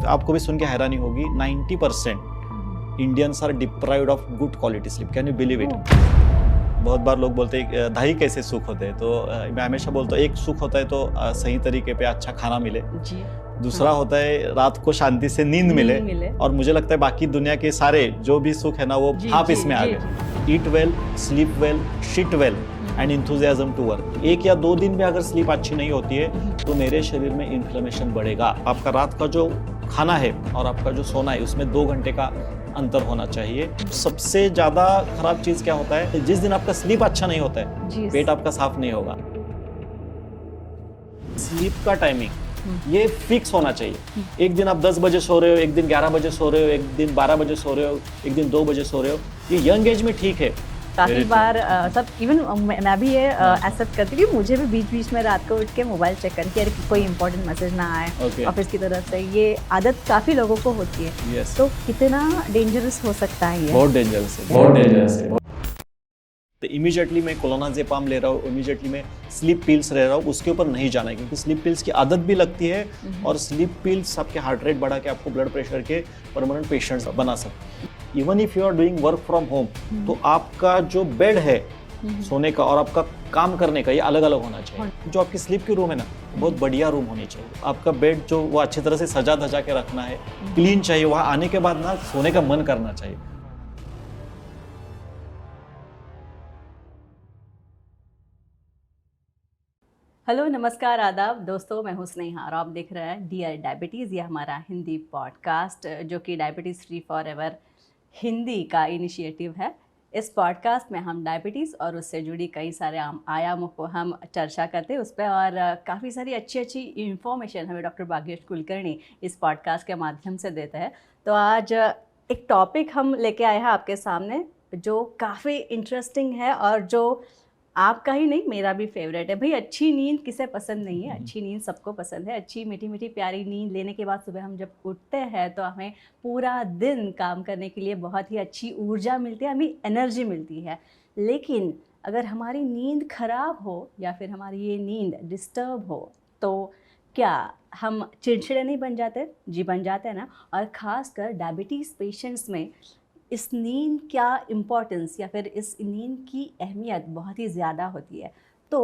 आपको भी सुन के हैरानी होगी, 90% Indians are deprived of good quality sleep. Can you believe it? बहुत बार लोग बोलते हैं ढाई कैसे सुख होते हैं, तो मैं हमेशा बोलता हूँ एक सुख होता है तो सही तरीके पे अच्छा खाना मिले जी। दूसरा होता है रात को शांति से नींद मिले और मुझे लगता है बाकी दुनिया के सारे जो भी सुख है ना वो आप इसमें आ गए। Eat well, sleep well, shit well and enthusiasm to work. 1 या 2 दिन में अगर स्लीप अच्छी नहीं होती है तो मेरे शरीर में इन्फ्लेमेशन बढ़ेगा। आपका रात का जो खाना है और आपका जो सोना है उसमें 2 घंटे का अंतर होना चाहिए। सबसे ज्यादा खराब चीज क्या होता है, जिस दिन आपका स्लीप अच्छा नहीं होता है पेट आपका साफ नहीं होगा। स्लीप का टाइमिंग ये फिक्स होना चाहिए। एक दिन आप 10 बजे सो रहे हो, एक दिन 11 बजे सो रहे हो, एक दिन 12 बजे सो रहे हो, एक दिन 2 बजे सो रहे हो, ये यंग एज में ठीक है। काफी बार सब इवन मैं भी ये एक्सेप्ट करती हूँ, मुझे भी बीच बीच में रात को उठ के मोबाइल चेक करके अरे कोई इंपॉर्टेंट मैसेज ना आए ऑफिस की तरफ से, ये आदत काफी लोगों को होती है। तो कितना डेंजरस हो सकता है ये? बहुत डेंजरस है, बहुत डेंजरस है। तो इमीडिएटली मैं क्लोनाज़ेपाम ले रहा हूँ, इमीडिएटली मैं स्लीप पिल्स ले रहा हूँ, उसके ऊपर नहीं जाना है क्योंकि स्लीप पिल्स की आदत भी लगती है और स्लीप पिल्स आपके हार्ट रेट बढ़ा के आपको ब्लड प्रेशर के परमानेंट पेशेंट्स बना सकते हैं। Even if you are doing work from home तो आपका जो बेड है सोने का और आपका काम करने का ये अलग अलग होना चाहिए। जो आपकी स्लीप की रूम है ना बहुत बढ़िया रूम होनी चाहिए। आपका बेड जो वो अच्छी तरह से सजा धजा के रखना है, क्लीन चाहिए। वहाँ आने के बाद ना सोने का मन करना चाहिए। हेलो, नमस्कार, आदाब दोस्तों, मैं हूं स्नेहा और आप देख रहे हैं डियर डायबिटीज़। ये हमारा हिंदी पॉडकास्ट जो कि diabetes free for ever Hindi का इनिशिएटिव है। इस पॉडकास्ट में हम डायबिटीज़ और उससे जुड़ी कई सारे आयामों को हम चर्चा करते हैं उस पर, और काफ़ी सारी अच्छी इन्फॉर्मेशन हमें डॉक्टर भाग्येश कुलकर्णी इस पॉडकास्ट के माध्यम से देते हैं। तो आज एक टॉपिक हम लेके आए हैं आपके सामने जो काफ़ी इंटरेस्टिंग है और जो आपका ही नहीं मेरा भी फेवरेट है। भाई, अच्छी नींद किसे पसंद नहीं है? अच्छी नींद सबको पसंद है। अच्छी मीठी मीठी प्यारी नींद लेने के बाद सुबह हम जब उठते हैं तो हमें पूरा दिन काम करने के लिए बहुत ही अच्छी ऊर्जा मिलती है, हमें एनर्जी मिलती है। लेकिन अगर हमारी नींद खराब हो या फिर हमारी ये नींद डिस्टर्ब हो तो क्या हम चिड़चिड़े नहीं बन जाते? जी बन जाते हैं ना। और ख़ासकर डायबिटीज़ पेशेंट्स में इस नींद क्या इम्पोर्टेंस या फिर इस नींद की अहमियत बहुत ही ज़्यादा होती है। तो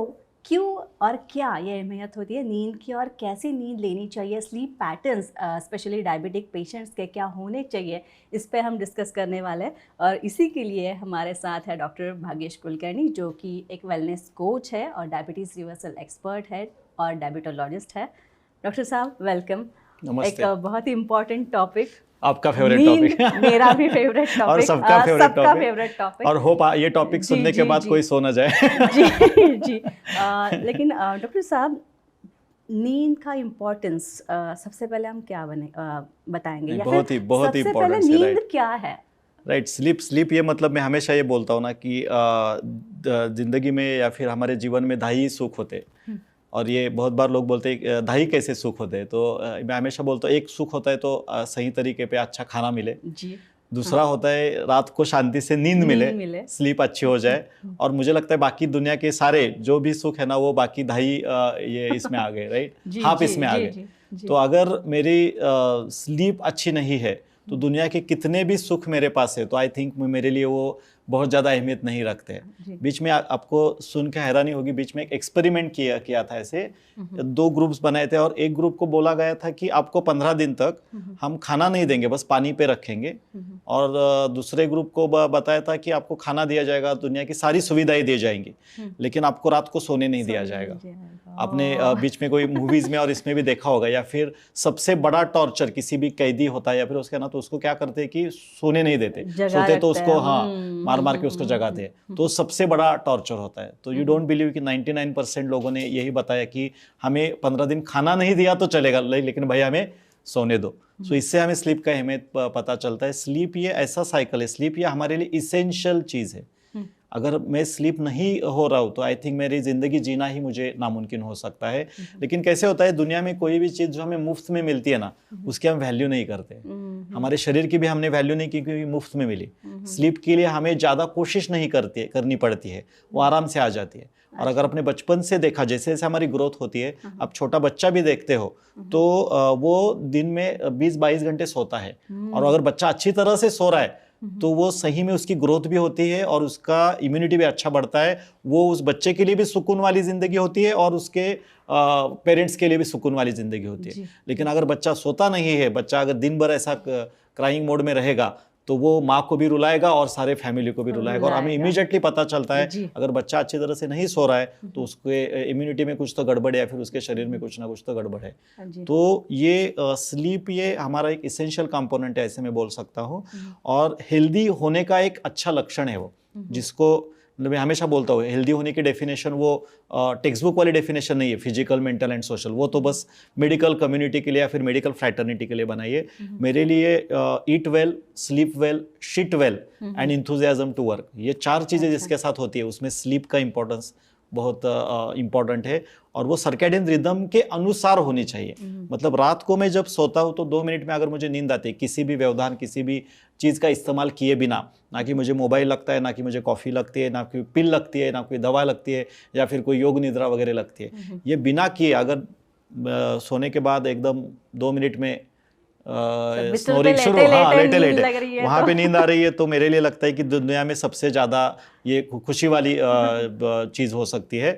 क्यों और क्या ये अहमियत होती है नींद की और कैसी नींद लेनी चाहिए, sleep patterns specially diabetic patients के क्या होने चाहिए, इस पे हम डिस्कस करने वाले हैं। और इसी के लिए हमारे साथ है डॉक्टर भाग्येश कुलकर्णी जो कि एक वेलनेस कोच है और डायबिटीज़ रिवर्सल एक्सपर्ट है और डायबिटोलॉजिस्ट है। डॉक्टर साहब वेलकम। एक बहुत ही इम्पॉर्टेंट टॉपिक, आपका फेवरेट टॉपिक मेरा भी फेवरेट टॉपिक और सबका फेवरेट टॉपिक और होप ये टॉपिक सुनने के बाद कोई सो ना जाए। जी। लेकिन डॉक्टर साहब, नींद का इम्पोर्टेंस सबसे पहले हम क्या बताएंगे? बहुत ही इम्पोर्टेंट। नींद क्या है? राइट, स्लीप ये मतलब मैं हमेशा ये बोलता हूँ ना कि जिंदगी में या फिर हमारे जीवन में ढाई सुख होते और ये बहुत बार लोग बोलते हैं ढाई कैसे सुख होते हैं, तो मैं हमेशा बोलता हूँ एक सुख होता है तो सही तरीके पे अच्छा खाना मिले जी। दूसरा होता है रात को शांति से नींद मिले, स्लीप अच्छी हो जाए। और मुझे लगता है बाकी दुनिया के सारे जो भी सुख है ना वो बाकी ढाई ये इसमें आ गए, राइट, हाफ इसमें आ गए। तो अगर मेरी स्लीप अच्छी नहीं है तो दुनिया के कितने भी सुख मेरे पास है तो आई थिंक मेरे लिए वो बहुत ज़्यादा अहमियत नहीं रखते हैं। बीच में आपको सुन के हैरानी होगी, बीच में एक एक्सपेरिमेंट किया था। ऐसे 2 ग्रुप्स बनाए थे और एक ग्रुप को बोला गया था कि आपको 15 दिन तक हम खाना नहीं देंगे, बस पानी पे रखेंगे। और दूसरे ग्रुप को बताया था कि आपको खाना दिया जाएगा, दुनिया की सारी सुविधाएं दी जाएंगी, लेकिन आपको रात को सोने नहीं दिया जाएगा। आपने बीच में कोई मूवीज में और इसमें भी देखा होगा, या फिर सबसे बड़ा टॉर्चर किसी भी कैदी होता है या फिर उसके ना तो उसको क्या करते हैं कि सोने नहीं देते, सोते तो उसको मार के उसको जगाते हैं, तो सबसे बड़ा टॉर्चर होता है। तो यू डोंट बिलीव कि 99% लोगों ने यही बताया कि हमें 15 दिन खाना नहीं दिया तो चलेगा, लेकिन भाई हमें सोने दो। सो इससे हमें स्लीप का अहमियत पता चलता है। स्लीप ये ऐसा साइकिल है, स्लीप ये हमारे लिए इसेंशियल चीज़ है। अगर मैं स्लीप नहीं हो रहा हूँ तो आई थिंक मेरी ज़िंदगी जीना ही मुझे नामुमकिन हो सकता है। लेकिन कैसे होता है, दुनिया में कोई भी चीज़ जो हमें मुफ्त में मिलती है ना उसकी हम वैल्यू नहीं करते। हमारे शरीर की भी हमने वैल्यू नहीं की क्योंकि मुफ्त में मिली। स्लीप के लिए हमें ज़्यादा कोशिश नहीं करनी पड़ती है, वो आराम से आ जाती है। और अगर अपने बचपन से देखा, जैसे जैसे हमारी ग्रोथ होती है, आप छोटा बच्चा भी देखते हो तो वो दिन में 20-22 घंटे सोता है। और अगर बच्चा अच्छी तरह से सो रहा है तो वो सही में उसकी ग्रोथ भी होती है और उसका इम्यूनिटी भी अच्छा बढ़ता है। वो उस बच्चे के लिए भी सुकून वाली जिंदगी होती है और उसके पेरेंट्स के लिए भी सुकून वाली जिंदगी होती है। लेकिन अगर बच्चा सोता नहीं है, बच्चा अगर दिन भर ऐसा क्राइंग मोड में रहेगा तो वो माँ को भी रुलाएगा और सारे फैमिली को भी रुलाएगा। और हमें इमीडिएटली पता चलता है अगर बच्चा अच्छी तरह से नहीं सो रहा है तो उसके इम्यूनिटी में कुछ तो गड़बड़ है या फिर उसके शरीर में कुछ ना कुछ तो गड़बड़ है। तो ये स्लीप ये हमारा एक इसेंशियल कंपोनेंट है, ऐसे मैं बोल सकता हूँ। और हेल्दी होने का एक अच्छा लक्षण है वो, जिसको मतलब मैं हमेशा बोलता हूँ हेल्दी होने की डेफिनेशन वो टेक्स्ट बुक वाली डेफिनेशन नहीं है, फिजिकल, मेंटल एंड सोशल। वो तो बस मेडिकल कम्युनिटी के लिए या फिर मेडिकल फ्रैटर्निटी के लिए बनाइए। मेरे लिए eat well, sleep well, shit well and enthusiasm to work, ये 4 चीज़ें जिसके साथ होती है उसमें स्लीप का इंपॉर्टेंस बहुत इम्पॉर्टेंट है। और वो सर्कैडियन रिदम के अनुसार होनी चाहिए। मतलब रात को मैं जब सोता हूँ तो 2 मिनट में अगर मुझे नींद आती है, किसी भी व्यवधान, किसी भी चीज़ का इस्तेमाल किए बिना, ना कि मुझे मोबाइल लगता है, ना कि मुझे कॉफ़ी लगती है, ना कोई पिल लगती है, ना कोई दवा लगती है या फिर कोई योग निद्रा वगैरह लगती है, ये बिना किए अगर सोने के बाद एकदम 2 मिनट में स्नोरिंग शुरू, हाँ लेटे वहाँ पे नींद आ रही है, तो मेरे लिए लगता है कि दुनिया में सबसे ज़्यादा ये खुशी वाली चीज़ हो सकती है।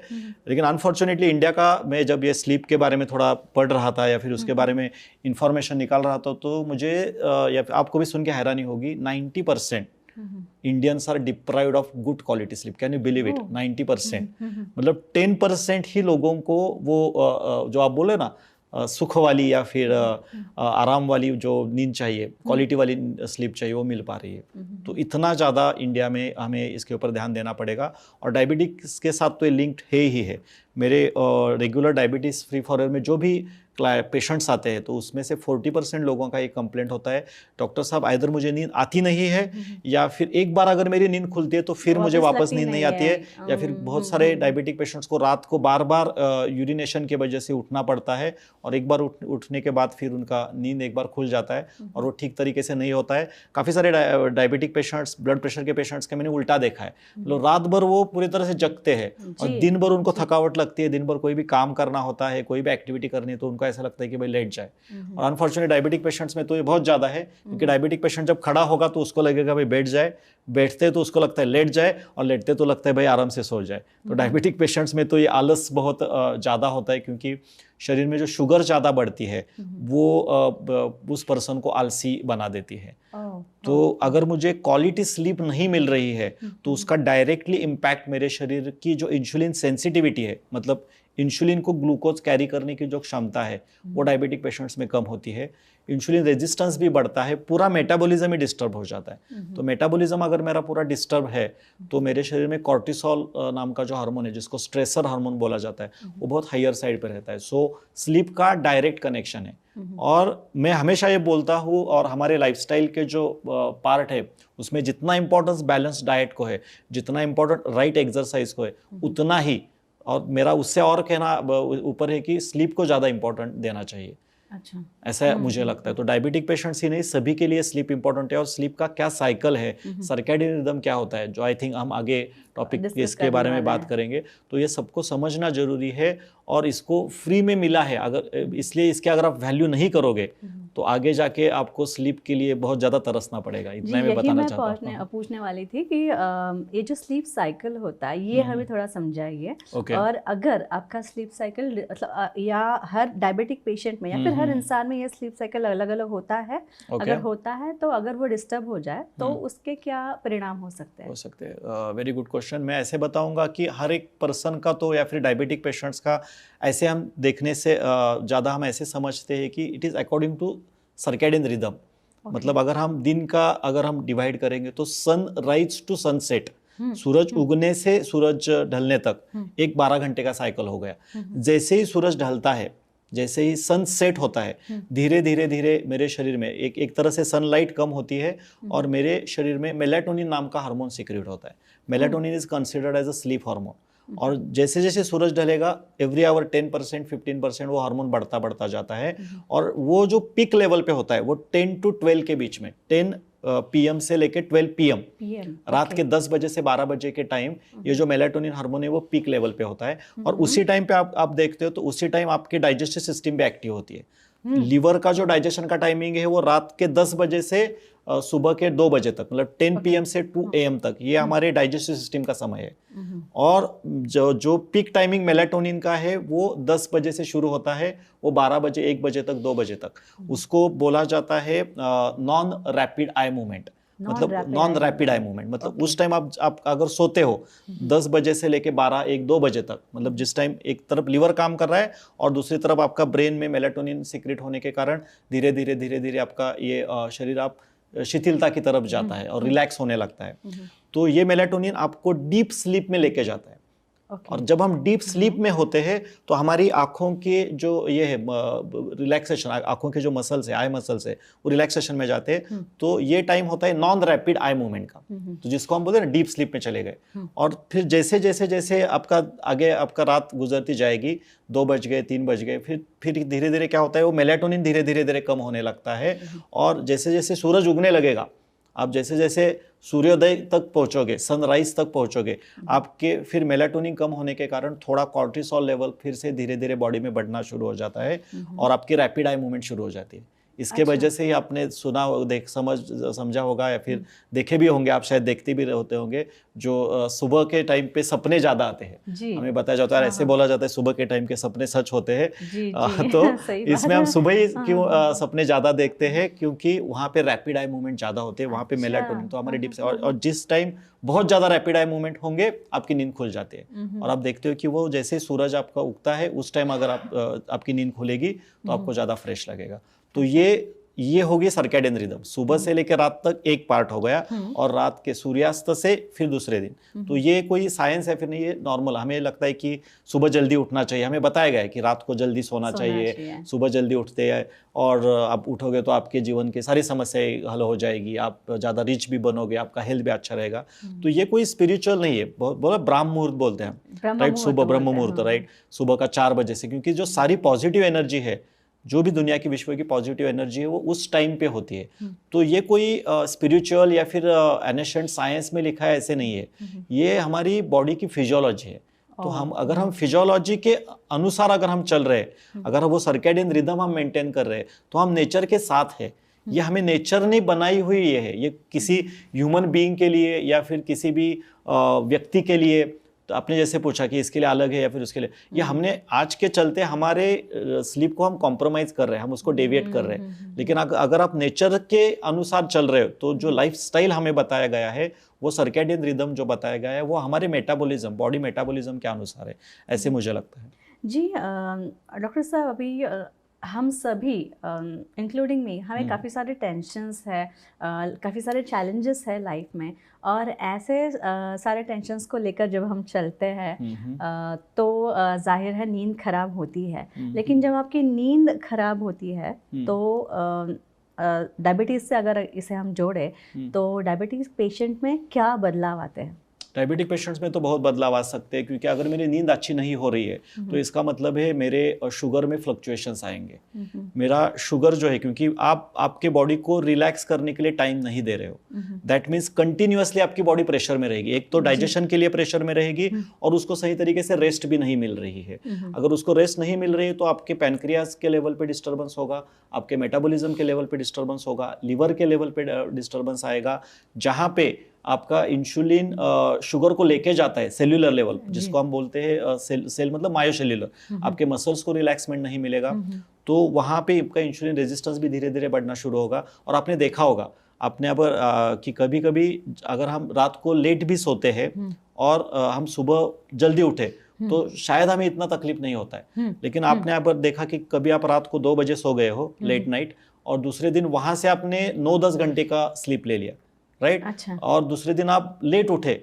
लेकिन अनफॉर्चुनेटली इंडिया का, मैं जब ये स्लीप के बारे में थोड़ा पढ़ रहा था या फिर उसके बारे में इंफॉर्मेशन निकाल रहा था तो मुझे या फिर आपको भी सुन के हैरानी होगी, 90% Indians are deprived of good quality sleep. Can you believe it? 90%। मतलब 10% ही लोगों को वो जो आप बोले ना सुख वाली या फिर आराम वाली जो नींद चाहिए, क्वालिटी वाली स्लीप चाहिए, वो मिल पा रही है। तो इतना ज़्यादा इंडिया में हमें इसके ऊपर ध्यान देना पड़ेगा। और डायबिटीज़ के साथ तो ये लिंक्ड है ही है। मेरे रेगुलर डायबिटीज़ फ्री फॉरएवर में जो भी पेशेंट्स आते हैं तो उसमें से 40% लोगों का एक कंप्लेंट होता है, डॉक्टर साहब आइदर मुझे नींद आती नहीं है या फिर एक बार अगर मेरी नींद खुलती है तो फिर मुझे वापस नींद नहीं आती है। या फिर बहुत सारे डायबिटिक पेशेंट्स को रात को बार बार यूरिनेशन की वजह से उठना पड़ता है और एक बार उठने के बाद फिर उनका नींद एक बार खुल जाता है और वो ठीक तरीके से नहीं होता है। काफ़ी सारे डायबिटिक पेशेंट्स, ब्लड प्रेशर के पेशेंट्स के मैंने उल्टा देखा है, मतलब रात भर वो पूरी तरह से जगते हैं और दिन भर उनको थकावट लगती है, दिन भर कोई भी काम करना होता है, कोई भी एक्टिविटी करनी है तो उनको ऐसा लगता है कि भाई लेट जाए। और अनफॉर्चुनेटली डायबिटिक पेशेंट्स में तो ये बहुत ज़्यादा है, क्योंकि डायबिटिक पेशेंट जब खड़ा होगा तो उसको लगेगा भाई बैठ जाए, बैठते तो उसको लगता है लेट जाए और लेटते तो लगता है भाई आराम से सो जाए। तो डायबिटिक पेशेंट्स में तो ये आलस बहुत ज़्यादा होता है, क्योंकि शरीर में जो शुगर ज़्यादा बढ़ती है वो उस पर्सन को आलसी बना देती है। तो अगर मुझे क्वालिटी स्लीप नहीं मिल रही है तो उसका डायरेक्टली इम्पैक्ट मेरे शरीर की जो इंसुलिन सेंसिटिविटी है, मतलब इंसुलिन को ग्लूकोज कैरी करने की जो क्षमता है वो डायबिटिक पेशेंट्स में कम होती है। इंसुलिन रेजिस्टेंस भी बढ़ता है, पूरा मेटाबॉलिज्म ही डिस्टर्ब हो जाता है। तो मेटाबॉलिज्म अगर मेरा पूरा डिस्टर्ब है तो मेरे शरीर में कॉर्टिसोल नाम का जो हार्मोन है, जिसको स्ट्रेसर हार्मोन बोला जाता है, वो बहुत हायर साइड पर रहता है। सो स्लीप का डायरेक्ट कनेक्शन है। और मैं हमेशा ये बोलता हूँ, और हमारे लाइफस्टाइल के जो पार्ट है उसमें जितना इंपॉर्टेंस बैलेंस डाइट को है, जितना इंपॉर्टेंट राइट एक्सरसाइज को है, उतना ही, और मेरा उससे और कहना ऊपर है कि स्लीप को ज़्यादा इंपॉर्टेंट देना चाहिए। अच्छा, ऐसा मुझे लगता है। तो डायबिटिक पेशेंट्स ही नहीं, सभी के लिए स्लीप इंपॉर्टेंट है। और स्लीप का क्या साइकिल है, सर्कैडियन रिदम क्या होता है, जो आई थिंक हम आगे टॉपिक इसके बारे में बात करेंगे, तो ये सबको समझना जरूरी है। और इसको फ्री में मिला है, अगर इसलिए इसके अगर आप वैल्यू नहीं करोगे तो आगे जाके आपको स्लीप के लिए बहुत ज़्यादा तरसना पड़ेगा। इतना मैं बताना चाहता हूँ। पूछने वाली थी कि ये जो स्लीप साइकिल होता है ये हमें थोड़ा समझाइए। और अगर आपका स्लीप साइकिल मतलब या हर डायबिटिक पेशेंट में या फिर हर इंसान में ये स्लीप साइकिल अलग अलग होता है, अगर होता है तो अगर वो डिस्टर्ब हो जाए तो उसके क्या परिणाम हो सकते हैं? Very good question. मैं ऐसे बताऊंगा कि हर एक पर्सन का तो, या फिर डायबिटिक पेशेंट्स का, ऐसे हम देखने से ज़्यादा हम ऐसे समझते हैं कि it is according to circadian rhythm. मतलब अगर हम दिन का अगर हम डिवाइड करेंगे तो सन राइज टू सनसेट, सूरज उगने से सूरज ढलने तक एक 12 घंटे का साइकिल हो गया। जैसे ही सूरज ढलता है, जैसे ही सनसेट होता है, धीरे धीरे धीरे मेरे शरीर में एक तरह से सनलाइट कम होती है और मेरे शरीर में मेलाटोनिन नाम का हार्मोन सिक्रिएट होता है। Melatonin is considered as a sleep hormone. और जैसे जैसे सूरज ढलेगा एवरी आवर 10% 15% वो हार्मोन बढ़ता बढ़ता जाता है। और वो जो पीक लेवल पे होता है वो 10 to 12 के बीच में, 10 PM से लेके 12 PM रात के 10 बजे से 12 बजे के टाइम ये जो मेलाटोनिन हार्मोन है वो पीक लेवल पे होता है। और उसी टाइम पे आप देखते हो तो उसी टाइम आपके डाइजेस्टिव सिस्टम भी एक्टिव होती है। लीवर का जो डाइजेशन का टाइमिंग है वो रात के 10 बजे से सुबह के 2 बजे तक, मतलब 10 PM से 2 AM तक ये हमारे डाइजेस्टिव सिस्टम का समय है। और जो पीक टाइमिंग मेलाटोनिन का है वो 10 बजे से शुरू होता है, वो 12 बजे 1 बजे तक 2 बजे तक, उसको बोला जाता है नॉन रैपिड आई मूवमेंट, मतलब नॉन रैपिड आई मूवमेंट। मतलब उस टाइम आप अगर सोते हो 10 बजे से लेके 12 1 2 बजे तक, मतलब जिस टाइम एक तरफ लिवर काम कर रहा है और दूसरी तरफ आपका ब्रेन में मेलाटोनिन सीक्रेट होने के कारण धीरे धीरे आपका ये शरीर आप शिथिलता की तरफ जाता है और रिलैक्स होने लगता है। तो ये मेलाटोनिन आपको डीप स्लीप में लेके जाता है। और जब हम डीप स्लीप में होते हैं तो हमारी आंखों के जो ये है रिलैक्सेशन, आंखों के जो मसल्स है, आई मसल्स है, वो रिलैक्सेशन में जाते हैं। तो ये टाइम होता है नॉन रैपिड आई मूवमेंट का, तो जिसको हम बोलते हैं ना डीप स्लीप में चले गए। और फिर जैसे जैसे जैसे आपका आगे आपका रात गुजरती जाएगी, 2 बज गए 3 बज गए, फिर धीरे धीरे क्या होता है वो मेलाटोनिन धीरे धीरे कम होने लगता है। और जैसे जैसे सूरज उगने लगेगा, आप जैसे जैसे सूर्योदय तक पहुंचोगे, सनराइज तक पहुंचोगे, आपके फिर मेलाटोनिन कम होने के कारण थोड़ा कॉर्टिसोल लेवल फिर से धीरे धीरे बॉडी में बढ़ना शुरू हो जाता है और आपकी रैपिड आई मूवमेंट शुरू हो जाती है। इसके वजह से ही आपने सुना समझा होगा या फिर देखे भी होंगे, आप शायद देखते भी होते होंगे, जो सुबह के टाइम पे सपने ज्यादा आते हैं। हमें बताया जाता है, ऐसे बोला जाता है सुबह के टाइम के सपने सच होते हैं। तो इसमें हम सुबह ही क्यों सपने ज्यादा देखते हैं, क्योंकि वहाँ पे रैपिड आई मूवमेंट ज्यादा होते हैं, वहाँ पे मेलाटोनिन तो हमारे डीप से, और जिस टाइम बहुत ज्यादा रैपिड आई मूवमेंट होंगे आपकी नींद खुल जाती है। और आप देखते हो कि वो जैसे सूरज आपका उगता है उस टाइम अगर आपकी नींद खुलेगी तो आपको ज्यादा फ्रेश लगेगा। तो ये होगी सर्कैडियन रिदम, सुबह से लेकर रात तक एक पार्ट हो गया, और रात के सूर्यास्त से फिर दूसरे दिन। तो ये कोई साइंस है फिर नहीं, ये नॉर्मल। हमें लगता है कि सुबह जल्दी उठना चाहिए, हमें बताया गया है कि रात को जल्दी सोना चाहिए, सुबह जल्दी उठते हैं और आप उठोगे तो आपके जीवन की सारी समस्याएं हल हो जाएगी, आप ज़्यादा रिच भी बनोगे, आपका हेल्थ भी अच्छा रहेगा। तो ये कोई स्पिरिचुअल नहीं है, बोला ब्राह्म मुहूर्त बोलते हैं, राइट, सुबह ब्रह्म मुहूर्त, राइट, सुबह का 4 बजे से, क्योंकि जो सारी पॉजिटिव एनर्जी है, जो भी दुनिया की विश्व की पॉजिटिव एनर्जी है वो उस टाइम पे होती है। तो ये कोई स्पिरिचुअल या फिर एनेशंट साइंस में लिखा है ऐसे नहीं है, ये हमारी बॉडी की फिजियोलॉजी है। तो अगर हम फिजियोलॉजी के अनुसार अगर हम चल रहे हैं, अगर वो सर्कैडियन रिदम हम मेंटेन कर रहे हैं, तो हम नेचर के साथ है। ये हमें नेचर ने बनाई हुई ये किसी ह्यूमन बीइंग के लिए या फिर किसी भी व्यक्ति के लिए, तो आपने जैसे पूछा कि इसके लिए अलग है या फिर उसके लिए, ये हमने आज के चलते हमारे स्लीप को हम कॉम्प्रोमाइज कर रहे हैं, हम उसको डेविएट कर रहे हैं। लेकिन अगर आप नेचर के अनुसार चल रहे हो तो जो लाइफ स्टाइल हमें बताया गया है, वो सर्कैडियन रिदम जो बताया गया है, वो हमारे मेटाबॉलिज्म, बॉडी मेटाबॉलिज्म के अनुसार है, ऐसे मुझे लगता है। जी डॉक्टर साहब, अभी हम सभी इंक्लूडिंग मी, हमें काफ़ी सारे टेंशन्स है, काफ़ी सारे चैलेंजेस है लाइफ में, और ऐसे सारे टेंशन्स को लेकर जब हम चलते हैं तो जाहिर है नींद खराब होती है। लेकिन जब आपकी नींद खराब होती है तो डायबिटीज़ से अगर इसे हम जोड़े तो डायबिटीज़ पेशेंट में क्या बदलाव आते हैं? डायबिटिक पेशेंट्स में तो बहुत बदलाव आ सकते हैं, क्योंकि अगर मेरी नींद अच्छी नहीं हो रही है तो इसका मतलब है मेरे शुगर में फ्लक्चुएशंस आएंगे। मेरा शुगर जो है, क्योंकि आप आपके बॉडी को रिलैक्स करने के लिए टाइम नहीं दे रहे हो, दैट मीन्स कंटिन्यूअसली आपकी बॉडी प्रेशर में रहेगी। एक तो डाइजेशन के लिए प्रेशर में रहेगी और उसको सही तरीके से रेस्ट भी नहीं मिल रही है। अगर उसको रेस्ट नहीं मिल रही है तो आपके पैनक्रियाज के लेवल पे डिस्टर्बेंस होगा, आपके मेटाबॉलिज्म के लेवल पे डिस्टर्बेंस होगा, लिवर के लेवल पे डिस्टर्बेंस आएगा, जहाँ पे आपका इंसुलिन शुगर को लेके जाता है सेल्यूलर लेवल, जिसको हम बोलते हैं सेल मतलब मायोसेल्यूलर, आपके मसल्स को रिलैक्समेंट नहीं मिलेगा, तो वहाँ पे आपका इंसुलिन रेजिस्टेंस भी धीरे धीरे बढ़ना शुरू होगा। और आपने देखा होगा अपने आप कि कभी कभी अगर हम रात को लेट भी सोते हैं और हम सुबह जल्दी उठे तो शायद हमें इतना तकलीफ नहीं होता है। लेकिन आपने यहाँ पर देखा कि कभी आप रात को 2 बजे सो गए हो लेट नाइट, और दूसरे दिन वहां से आपने 9-10 घंटे का स्लीप ले लिया, राइट, अच्छा। और दूसरे दिन आप लेट उठे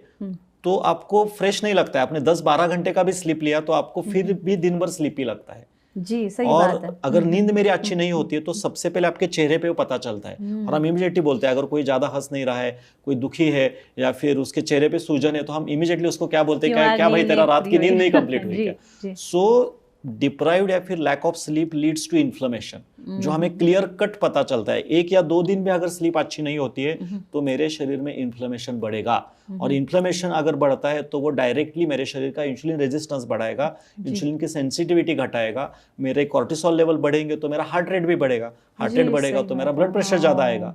तो आपको फ्रेश नहीं लगता है। आपने 10-12 घंटे का भी स्लीप लिया तो आपको फिर भी दिन भर स्लीपी लगता है। जी, सही और बात है। अगर नींद मेरी अच्छी नहीं होती है तो सबसे पहले आपके चेहरे पे वो पता चलता है, और हम इमीडिएटली बोलते हैं अगर कोई ज्यादा हंस नहीं रहा है, कोई दुखी है या फिर उसके चेहरे पे सूजन है, तो हम इमीडिएटली उसको क्या बोलते हैं, क्यों क्या आज क्या भाई नींद तेरा नहीं रात पूरी की हुई? नींद नहीं कंप्लीट हुई जी, क्या? जी। सो डिप्राइव्ड या फिर lack of sleep leads to inflammation, जो हमें क्लियर कट पता चलता है। 1 या 2 दिन भी अगर स्लीप अच्छी नहीं होती है तो मेरे शरीर में इन्फ्लेमेशन बढ़ेगा, और इन्फ्लेमेशन अगर बढ़ता है तो वो डायरेक्टली मेरे शरीर का इंसुलिन रेजिस्टेंस बढ़ाएगा, इंसुलिन की सेंसिटिविटी घटाएगा, मेरे कॉर्टिसोल लेवल बढ़ेंगे तो मेरा हार्ट रेट भी बढ़ेगा, हार्ट रेट जी, बढ़ेगा सही तो मेरा बात है। ब्लड प्रेशर ज्यादा हाँ। आएगा।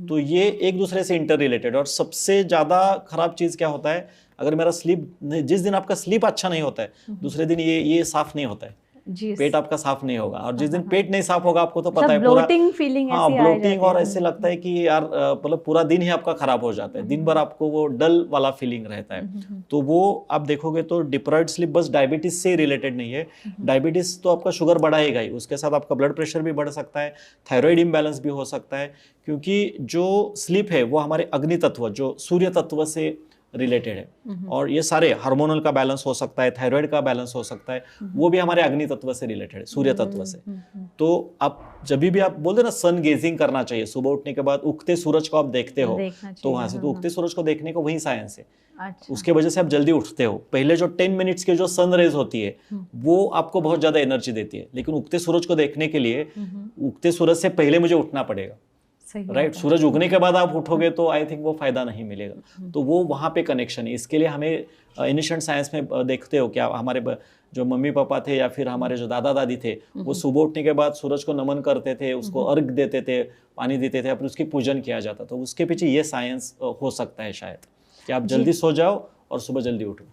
तो ये एक दूसरे से इंटर रिलेटेड। और सबसे ज्यादा खराब चीज क्या होता है, अगर मेरा स्लीप, जिस दिन आपका स्लीप अच्छा नहीं होता है दूसरे दिन ये साफ नहीं होता है, जी, पेट आपका साफ नहीं होगा, और जिस दिन पेट नहीं साफ होगा आपको तो पता मतलब है पूरा, ब्लोटिंग फीलिंग हाँ ऐसी आ ब्लोटिंग, जाती और है। ऐसे लगता है कि यार मतलब पूरा दिन ही आपका खराब हो जाता है, दिन भर आपको वो डल वाला फीलिंग रहता है। तो वो आप देखोगे तो डिप्राइव्ड स्लीप बस डायबिटीज से रिलेटेड नहीं है। डायबिटीज तो आपका शुगर बढ़ाएगा ही, उसके साथ आपका ब्लड प्रेशर भी बढ़ सकता है, थायराइड इम्बैलेंस भी हो सकता है, क्योंकि जो स्लीप है वो हमारे अग्नि तत्व, जो सूर्य तत्व से रिलेटेड है, और ये सारे हार्मोनल का बैलेंस हो सकता है, थायराइड का बैलेंस हो सकता है, वो भी हमारे अग्नि तत्व से रिलेटेड है, सूर्य तत्व से। तो आप जब भी आप बोलते ना सन गेजिंग करना चाहिए, सुबह उठने के बाद उगते सूरज को आप देखते हो, देखना तो चाहिए, वहां से तो उगते सूरज को देखने को वही साइंस है। अच्छा। उसके वजह से आप जल्दी उठते हो। पहले जो 10 मिनट्स के जो सन रेज होती है वो आपको बहुत ज्यादा एनर्जी देती है, लेकिन उगते सूरज को देखने के लिए उगते सूरज से पहले मुझे उठना पड़ेगा, सही राइट। सूरज उगने के बाद आप उठोगे तो आई थिंक वो फायदा नहीं मिलेगा। तो वो वहां पे कनेक्शन है। इसके लिए हमें एनिशिएंट साइंस में देखते हो क्या, हमारे जो मम्मी पापा थे या फिर हमारे जो दादा दादी थे, वो सुबह उठने के बाद सूरज को नमन करते थे, उसको अर्घ देते थे, पानी देते थे, फिर उसकी पूजन किया जाता था। तो उसके पीछे ये साइंस हो सकता है शायद, कि आप जल्दी सो जाओ और सुबह जल्दी उठो।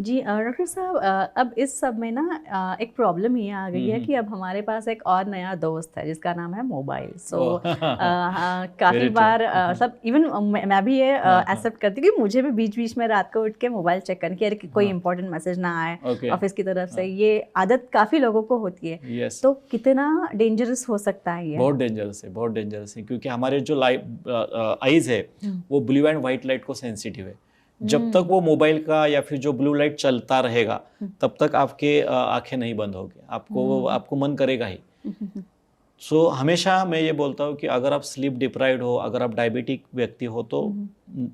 जी डॉक्टर साहब, अब इस सब में ना एक प्रॉब्लम ये आ गई है कि अब हमारे पास एक और नया दोस्त है जिसका नाम है मोबाइल। सो काफ़ी Very true. बार सब इवन मैं भी ये एक्सेप्ट करती हूँ कि मुझे भी बीच बीच में रात को उठ के मोबाइल चेक करने की, अरे कि कोई इंपॉर्टेंट मैसेज ना आए Okay. ऑफिस की तरफ से, ये आदत काफ़ी लोगों को होती है। Yes. तो कितना डेंजरस हो सकता है ये? बहुत डेंजरस है, बहुत डेंजरस है, क्योंकि हमारे जो आईज है वो ब्लू एंड व्हाइट लाइट को सेंसिटिव है। जब तक वो मोबाइल का या फिर जो ब्लू लाइट चलता रहेगा तब तक आपके आंखें नहीं बंद होगी, आपको मन करेगा ही। सो हमेशा मैं ये बोलता हूँ कि अगर आप स्लीप डिप्राइव्ड हो, अगर आप डायबिटिक व्यक्ति हो, तो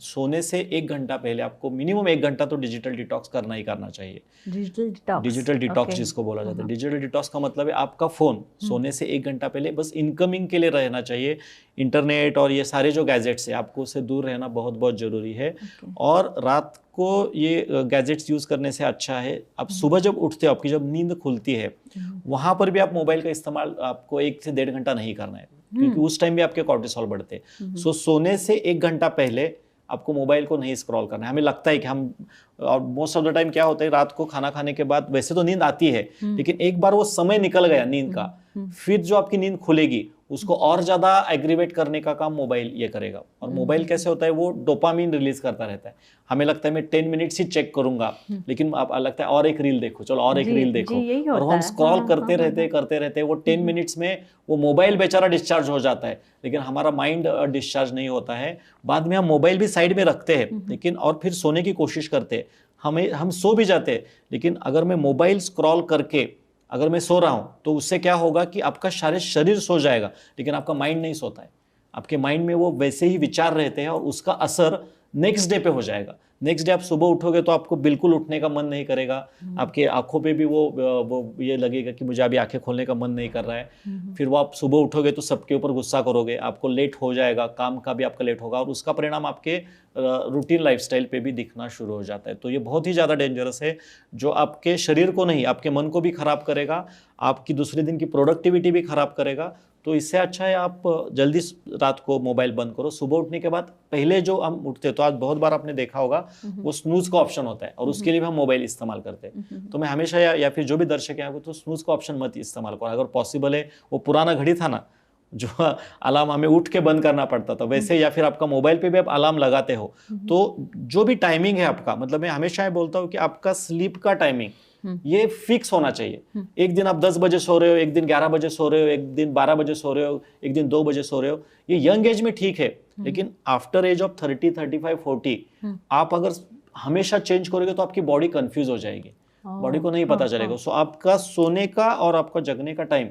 सोने से 1 घंटा पहले आपको मिनिमम 1 घंटा तो डिजिटल डिटॉक्स करना ही करना चाहिए। डिजिटल डिटॉक्स जिसको बोला जाता है। डिजिटल डिटॉक्स का मतलब है आपका फोन सोने से 1 घंटा पहले बस इनकमिंग के लिए रहना चाहिए। इंटरनेट और ये सारे जो गैजेट्स है आपको उससे दूर रहना बहुत बहुत जरूरी है। और रात को ये गैजेट्स यूज करने से अच्छा है आप सुबह जब उठते हो, आपकी जब नींद खुलती है, वहां पर भी आप मोबाइल का इस्तेमाल आपको 1 से 1.5 घंटा नहीं करना है, क्योंकि उस टाइम भी आपके कॉर्टिसोल बढ़ते हैं। सो सोने से 1 घंटा पहले आपको मोबाइल को नहीं स्क्रॉल करना है। हमें लगता है कि हम, और मोस्ट ऑफ द टाइम क्या होता है, रात को खाना खाने के बाद वैसे तो नींद आती है, लेकिन एक बार वो समय निकल गया नींद का, फिर जो आपकी नींद खुलेगी उसको और ज्यादा एग्रीवेट करने का काम मोबाइल ये करेगा। और मोबाइल कैसे होता है, वो डोपामिन रिलीज करता रहता है। हमें लगता है मैं 10 मिनट्स ही चेक करूंगा, लेकिन आप लगता है और एक रील देखो, चलो और एक रील देखो, और हम स्क्रॉल करते रहते वो 10 मिनट्स में वो मोबाइल बेचारा डिस्चार्ज हो जाता है, लेकिन हमारा माइंड डिस्चार्ज नहीं होता है। बाद में हम मोबाइल भी साइड में रखते हैं, लेकिन और फिर सोने की कोशिश करते हैं, हम सो भी जाते हैं। लेकिन अगर मैं मोबाइल स्क्रॉल करके अगर मैं सो रहा हूं तो उससे क्या होगा कि आपका शरीर सो जाएगा, लेकिन आपका माइंड नहीं सोता है। आपके माइंड में वो वैसे ही विचार रहते हैं और उसका असर नेक्स्ट डे पे हो जाएगा। नेक्स्ट डे आप सुबह उठोगे तो आपको बिल्कुल उठने का मन नहीं करेगा, आपके आंखों पे भी वो ये लगेगा कि मुझे अभी आंखें खोलने का मन नहीं कर रहा है। फिर वो आप सुबह उठोगे तो सबके ऊपर गुस्सा करोगे, आपको लेट हो जाएगा, काम का भी आपका लेट होगा, और उसका परिणाम आपके रूटीन लाइफस्टाइल पे भी दिखना शुरू हो जाता है। तो ये बहुत ही ज़्यादा डेंजरस है, जो आपके शरीर को नहीं आपके मन को भी खराब करेगा, आपकी दूसरे दिन की प्रोडक्टिविटी भी खराब करेगा। तो इससे अच्छा है आप जल्दी रात को मोबाइल बंद करो। सुबह उठने के बाद पहले जो हम उठते, तो आज बहुत बार आपने देखा होगा वो स्नूज का ऑप्शन होता है, और उसके लिए भी हम मोबाइल इस्तेमाल करते हैं। तो मैं हमेशा या फिर जो भी दर्शक है तो स्नूज का ऑप्शन मत इस्तेमाल करो। अगर पॉसिबल है, वो पुराना घड़ी था ना जो अलार्म हमें उठ के बंद करना पड़ता था, वैसे, या फिर आपका मोबाइल पे भी आप अलार्म लगाते हो, तो जो भी टाइमिंग है आपका, मतलब मैं हमेशा ये बोलता हूँ कि आपका स्लीप का टाइमिंग ये फिक्स होना चाहिए। एक दिन आप 10 बजे सो रहे हो, एक दिन 11 बजे सो रहे हो, एक दिन 12 बजे सो रहे हो, एक दिन 2 बजे सो रहे हो, ये यंग एज में ठीक है, लेकिन आफ्टर एज ऑफ 30, 35, 40 आप अगर हमेशा चेंज करोगे तो आपकी बॉडी कंफ्यूज हो जाएगी। बॉडी को नहीं पता चलेगा। सो आपका सोने का और आपका जगने का टाइम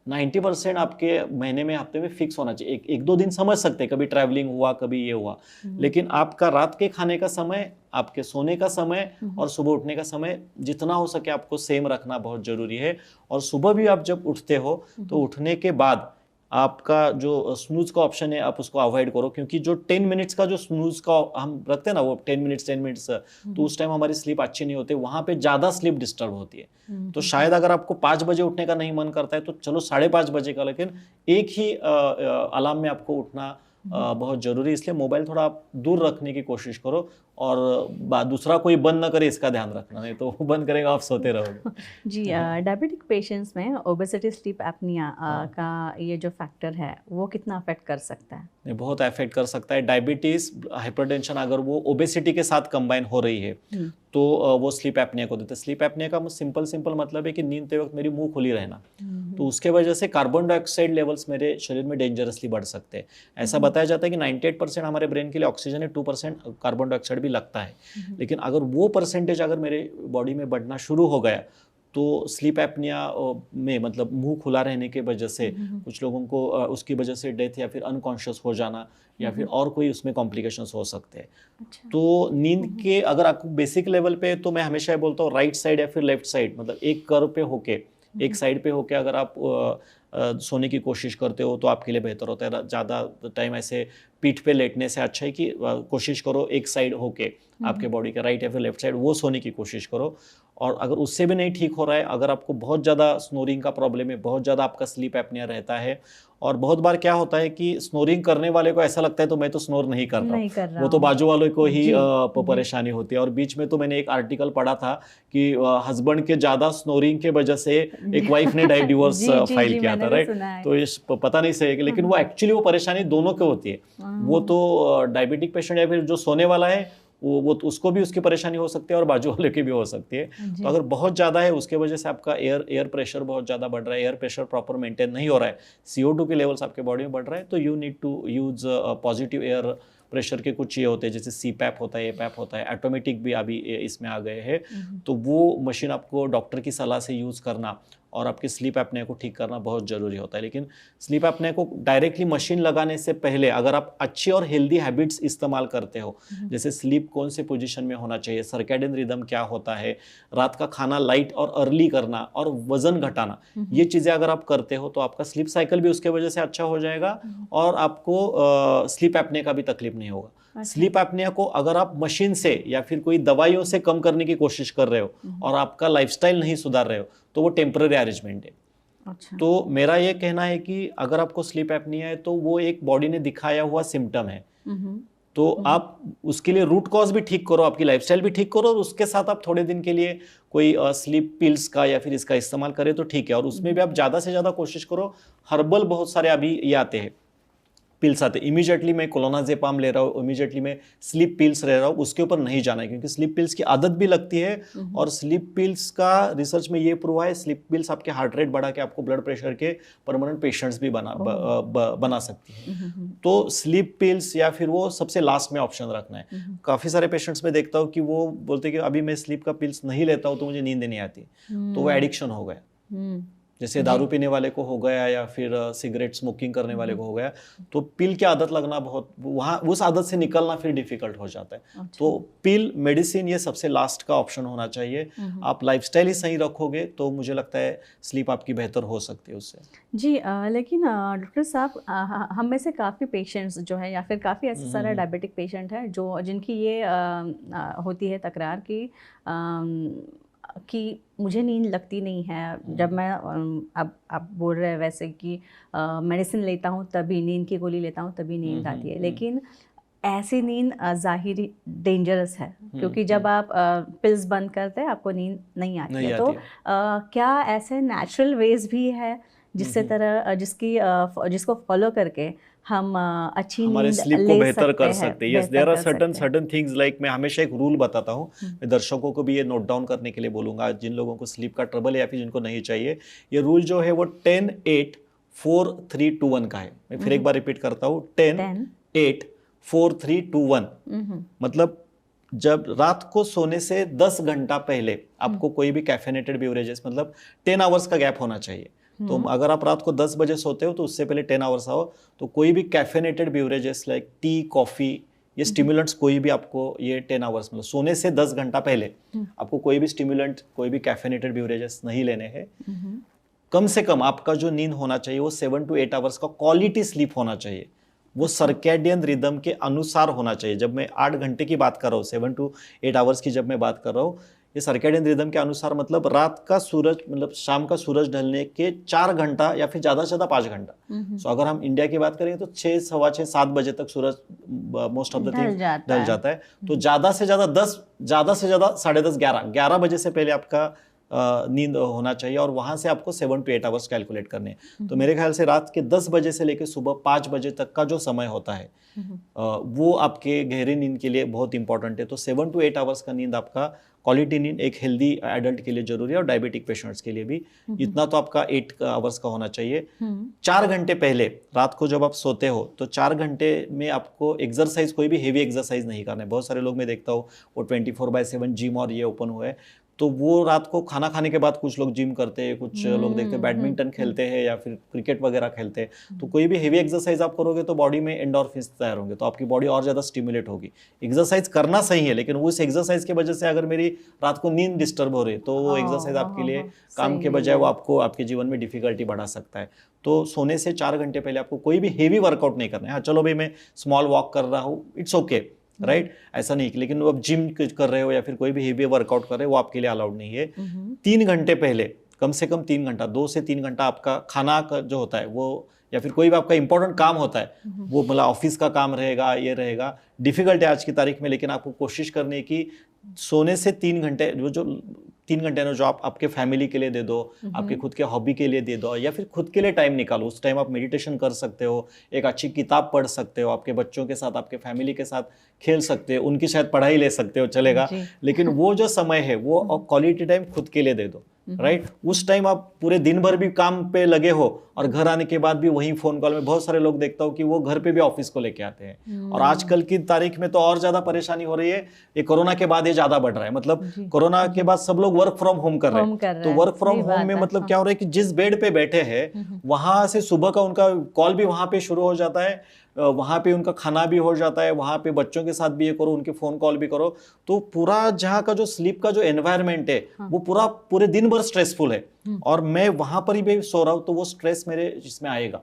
90% आपके महीने में हफ्ते में फिक्स होना चाहिए। एक दो दिन समझ सकते हैं, कभी ट्रैवलिंग हुआ, कभी ये हुआ, लेकिन आपका रात के खाने का समय, आपके सोने का समय और सुबह उठने का समय जितना हो सके आपको सेम रखना बहुत जरूरी है। और सुबह भी आप जब उठते हो तो उठने के बाद आपका जो स्नूज का ऑप्शन है आप उसको अवॉइड करो, क्योंकि जो 10 मिनट्स का जो स्नूज का हम रखते हैं ना, वो 10 मिनट्स, तो उस टाइम हमारी स्लीप अच्छी नहीं होती, वहां पे ज्यादा स्लीप डिस्टर्ब होती है। तो शायद अगर आपको 5 बजे उठने का नहीं मन करता है तो चलो 5:30 बजे का, लेकिन एक ही अलार्म में आपको उठना बहुत जरूरी है। इसलिए मोबाइल थोड़ा आप दूर रखने की कोशिश करो, और दूसरा कोई बंद ना करे इसका ध्यान रखना, नहीं तो वो बंद करेगा आप सोते रहोगे। जी, डायबिटिक पेशेंट्स में ओबेसिटी स्लीप एपनिया का ये जो फैक्टर है वो कितना अफेक्ट कर सकता है? नहीं, बहुत अफेक्ट कर सकता है। डायबिटीज, हाइपरटेंशन अगर वो ओबेसिटी के साथ कंबाइन हो रही है तो वो स्लीप एपनिया को देते हैं। स्लीप एपनिया का सिंपल मतलब है कि नींद के वक्त मेरी मुंह खुली रहना, तो उसके वजह से कार्बन डाइऑक्साइड लेवल्स मेरे शरीर में डेंजरसली बढ़ सकते हैं। ऐसा बताया जाता है कि 98% हमारे ब्रेन के लिए ऑक्सीजन है, 2% कार्बन डाइऑक्साइड भी लगता है। लेकिन अगर वो परसेंटेज अगर मेरे बॉडी में बढ़ना शुरू हो गया तो स्लीप एपनिया में, मतलब मुंह खुला रहने के वजह से कुछ लोगों को उसकी वजह से डेथ या फिर अनकॉन्शियस हो जाना या फिर और कोई उसमें कॉम्प्लिकेशंस हो सकते हैं। अच्छा। तो नींद के अगर आपको बेसिक लेवल पे, तो मैं हमेशा बोलता हूँ राइट साइड या फिर लेफ्ट साइड, मतलब एक कर्व पे होके, एक साइड पे होके अगर आप सोने की कोशिश करते हो तो आपके लिए बेहतर होता है। ज़्यादा टाइम ऐसे पीठ पे लेटने से अच्छा है कि कोशिश करो एक साइड होके, आपके बॉडी के राइट या फिर लेफ्ट साइड वो सोने की कोशिश करो। और अगर उससे भी नहीं ठीक हो रहा है, अगर आपको बहुत ज़्यादा स्नोरिंग का प्रॉब्लम है, बहुत ज़्यादा आपका स्लीप एपनिया रहता है, और बहुत बार क्या होता है कि स्नोरिंग करने वाले को ऐसा लगता है तो मैं तो स्नोर नहीं कर रहा हूँ, वो तो बाजू वालों को ही परेशानी होती है। और बीच में तो मैंने एक आर्टिकल पढ़ा था कि हस्बैंड के ज़्यादा स्नोरिंग के वजह से एक वाइफ ने डिवोर्स फाइल किया था, राइट। तो ये पता नहीं सही, लेकिन वो एक्चुअली वो परेशानी दोनों को होती है। वो तो डायबिटिक पेशेंट या फिर जो सोने वाला है वो तो उसको भी उसकी परेशानी हो सकती है और बाजू वाले की भी हो सकती है। तो अगर बहुत ज़्यादा है उसके वजह से आपका एयर प्रेशर बहुत ज़्यादा बढ़ रहा है, एयर प्रेशर प्रॉपर मेंटेन नहीं हो रहा है, CO2 के लेवल्स आपके बॉडी में बढ़ रहा है, तो you need to use positive air pressure के कुछ ये होते हैं, जैसे CPAP होता है, APAP होता है, ऑटोमेटिक भी अभी इसमें आ गए हैं। तो वो मशीन आपको डॉक्टर की सलाह से यूज़ करना और आपकी स्लीप एपनिया को ठीक करना बहुत ज़रूरी होता है। लेकिन स्लीप एपनिया को डायरेक्टली मशीन लगाने से पहले अगर आप अच्छी और हेल्दी हैबिट्स इस्तेमाल करते हो, जैसे स्लीप कौन से पोजीशन में होना चाहिए, सर्कैडियन रिदम क्या होता है, रात का खाना लाइट और अर्ली करना और वजन घटाना, ये चीज़ें अगर आप करते हो तो आपका स्लीप साइकिल भी उसके वजह से अच्छा हो जाएगा और आपको स्लीप एपनिया का भी तकलीफ नहीं होगा। स्लीप एपनिया को अगर आप मशीन से या फिर कोई दवाइयों से कम करने की कोशिश कर रहे हो और आपका लाइफस्टाइल नहीं सुधार रहे हो तो वो टेम्पररी अरेंजमेंट है। अच्छा। तो मेरा ये कहना है कि अगर आपको स्लीप एपनिया है तो वो एक बॉडी ने दिखाया हुआ सिम्टम है, तो आप उसके लिए रूट कॉज भी ठीक करो, आपकी लाइफस्टाइल भी ठीक करो और उसके साथ आप थोड़े दिन के लिए कोई स्लीप पिल्स का या फिर इसका इस्तेमाल करें तो ठीक है। और उसमें भी आप ज़्यादा से ज़्यादा कोशिश करो, हर्बल बहुत सारे अभी ये आते हैं, पिल्स आते हैं, इमीडिएटली मैं क्लोनाजेपाम ले रहा हूँ, इमीडिएटली मैं स्लीप पिल्स ले रहा हूँ, उसके ऊपर नहीं जाना है क्योंकि स्लीप पिल्स की आदत भी लगती है। और स्लीप पिल्स का रिसर्च में ये प्रूव है, स्लीप पिल्स आपके हार्ट रेट बढ़ा के आपको ब्लड प्रेशर के परमानेंट पेशेंट्स भी बना सकती है। तो स्लीप पिल्स या फिर वो सबसे लास्ट में ऑप्शन रखना है। काफ़ी सारे पेशेंट्स में देखता हूँ कि वो बोलते हैं कि अभी मैं स्लीप का पिल्स नहीं लेता हूँ तो मुझे नींद नहीं आती, तो वो एडिक्शन हो गया, जैसे दारू पीने वाले को हो गया या फिर सिगरेट स्मोकिंग करने वाले को हो गया। तो पिल की आदत लगना बहुत, वहाँ उस आदत से निकलना फिर डिफिकल्ट हो जाता है। अच्छा। तो पिल, मेडिसिन ये सबसे लास्ट का ऑप्शन होना चाहिए। आप लाइफस्टाइल ही सही रखोगे तो मुझे लगता है स्लीप आपकी बेहतर हो सकती है उससे। जी, लेकिन डॉक्टर साहब, हम में से काफ़ी पेशेंट्स जो है या फिर काफ़ी ऐसे सारे डायबिटिक पेशेंट हैं जो जिनकी ये होती है तकरार कि मुझे नींद लगती नहीं है। जब मैं अब आप बोल रहे हैं वैसे कि मेडिसिन लेता हूँ तभी, नींद की गोली लेता हूँ तभी नींद आती है, लेकिन ऐसी नींद ज़ाहिरी डेंजरस है क्योंकि जब आप पिल्स बंद करते हैं आपको नींद नहीं आती है। तो क्या ऐसे नेचुरल वेज भी है जिसको फॉलो करके हम अच्छी हमारे स्लीप को बेहतर कर सकते हैं? Yes, there are certain things like, मैं हमेशा एक रूल बताता हूँ, मैं दर्शकों को भी ये नोट डाउन करने के लिए बोलूँगा, जिन लोगों को स्लीप का ट्रबल है या फिर जिनको नहीं चाहिए। ये रूल जो है वो 10 8 4 3 2 1 का है। मैं फिर एक बार रिपीट करता हूँ, 10 8 4 3 2 1। मतलब जब रात को सोने से 10 घंटा पहले आपको कोई भी कैफेनेटेड बेवरेजेस, मतलब 10 आवर्स का गैप होना चाहिए। तो अगर आप रात को 10 बजे सोते हो तो उससे पहले 10 आवर्स आओ, तो कोई भी कैफेनेटेड बेवरेजेस लाइक टी, कॉफी, ये स्टिमुलेंट्स कोई भी आपको ये 10 आवर्स मतलब सोने से 10 घंटा पहले आपको कोई भी स्टिमुलेंट, कोई भी कैफेनेटेड बेवरेजेस नहीं लेने हैं। कम से कम आपका जो नींद होना चाहिए वो 7 to 8 आवर्स का क्वालिटी स्लीप होना चाहिए। वो सर्कैडियन रिदम के अनुसार होना चाहिए। जब मैं 8 घंटे की बात कर रहा हूँ, 7 to 8 आवर्स की जब मैं बात कर रहा हूँ, ये सर्कैडियन रिदम के अनुसार मतलब रात का सूरज, मतलब शाम का सूरज ढलने के 4 घंटा या फिर ज़्यादा से ज़्यादा 5 घंटा। सो अगर हम इंडिया की बात करें तो 6, सवा 6, 7 बजे तक सूरज मोस्ट ऑफ द थिंग ढल जाता है। तो ज़्यादा से ज़्यादा 10, ज़्यादा से ज़्यादा 10:30, 11 बजे से पहले आपका नींद होना चाहिए, और वहाँ से आपको 7 to 8 आवर्स कैलकुलेट करने हैं। तो मेरे ख्याल से रात के 10 बजे से लेकर सुबह 5 बजे तक का जो समय होता है वो आपके गहरी नींद के लिए बहुत इंपॉर्टेंट है। तो 7 to 8 आवर्स का नींद आपका क्वालिटी नींद एक हेल्दी एडल्ट के लिए जरूरी है, और डायबिटिक पेशेंट्स के लिए भी इतना तो आपका 8 आवर्स का होना चाहिए। 4 घंटे पहले रात को जब आप सोते हो तो 4 घंटे में आपको एक्सरसाइज, कोई भी हेवी एक्सरसाइज नहीं करना है। बहुत सारे लोग मैं देखता हूँ वो 24/7 जिम और ये ओपन हुआ है, तो वो रात को खाना खाने के बाद कुछ लोग जिम करते हैं, कुछ लोग देखते हैं बैडमिंटन खेलते हैं या फिर क्रिकेट वगैरह खेलते हैं। तो कोई भी हेवी एक्सरसाइज आप करोगे तो बॉडी में एंडोर्फिन्स तैयार होंगे, तो आपकी बॉडी और ज़्यादा स्टिमुलेट होगी। एक्सरसाइज करना सही है, लेकिन उस एक्सरसाइज की वजह से अगर मेरी रात को नींद डिस्टर्ब हो रही है तो वो एक्सरसाइज आपके लिए काम के बजाय वो आपको आपके जीवन में डिफिकल्टी बढ़ा सकता है। तो सोने से 4 घंटे पहले आपको कोई भी हेवी वर्कआउट नहीं करना है। हाँ चलो भाई मैं स्मॉल वॉक कर रहा हूँ, इट्स ओके, राइट, ऐसा नहीं, लेकिन आप जिम कर रहे हो या फिर कोई भी हेवी वर्कआउट कर रहे हो वो आपके लिए अलाउड नहीं है। 3 घंटे पहले, कम से कम 3 घंटा, 2 से 3 घंटा आपका खाना का जो होता है वो, या फिर कोई भी आपका इंपॉर्टेंट काम होता है वो, मतलब ऑफिस का काम रहेगा, ये रहेगा, डिफिकल्ट है आज की तारीख में, लेकिन आपको कोशिश करनी की सोने से 3 घंटे, जो 3 घंटे ना जो आप आपके फैमिली के लिए दे दो, आपके खुद के हॉबी के लिए दे दो, या फिर खुद के लिए टाइम निकालो। उस टाइम आप मेडिटेशन कर सकते हो, एक अच्छी किताब पढ़ सकते हो, आपके बच्चों के साथ, आपके फैमिली के साथ खेल सकते हो, उनकी शायद पढ़ाई ले सकते हो, चलेगा, लेकिन वो जो समय है वो क्वालिटी टाइम खुद के लिए दे दो, राइट। उस टाइम आप पूरे दिन भर भी काम पे लगे हो और घर आने के बाद भी वही फोन कॉल में, बहुत सारे लोग देखता हूँ कि वो घर पे भी ऑफिस को लेके आते हैं, और आजकल की तारीख में तो और ज्यादा परेशानी हो रही है। ये कोरोना के बाद ये ज्यादा बढ़ रहा है, मतलब कोरोना के बाद सब लोग वर्क फ्रॉम होम कर रहे हैं। तो वर्क फ्रॉम होम में मतलब क्या हो रहा है कि जिस बेड पे बैठे हैं वहां से सुबह का उनका कॉल भी वहां पे शुरू हो जाता है, वहां पे उनका खाना भी हो जाता है, वहां पे बच्चों के साथ भी ये करो, उनके फोन कॉल भी करो, तो पूरा जहाँ का जो स्लीप का जो एनवायरनमेंट है वो पूरा पूरे दिन भर स्ट्रेसफुल है, और मैं वहां पर ही भी सो रहा हूँ तो वो स्ट्रेस मेरे इसमें आएगा।